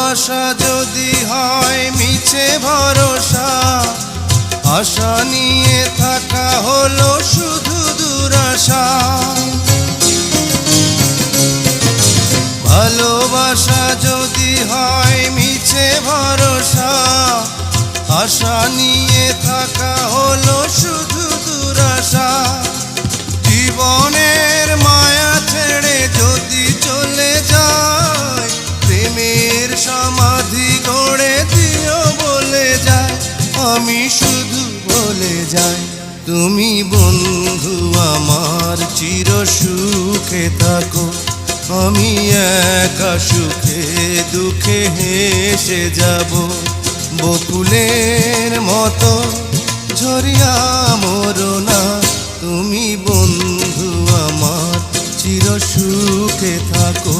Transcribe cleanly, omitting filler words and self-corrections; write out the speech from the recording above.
ভালোবাসা যদি হয় মিছে ভরসা, আশা নিয়ে থাকা হলো শুধু দুরাশা। ভালোবাসা যদি হয় মিছে ভরসা, আশা নিয়ে থাকা হলো শুধু দুরাশা। জীবনের মায়া ছেড়ে যদি চলে যায়, প্রেমের সমাধি গড়ে দিও বলে যায়। আমি শুধু বলে যাই, তুমি বন্ধু আমার চির সুখে থাকো। আমি একা সুখে দুঃখে হেসে যাব, বকুলের মতো ঝরিয়া মরো না। তুমি বন্ধু আমার চির সুখে থাকো।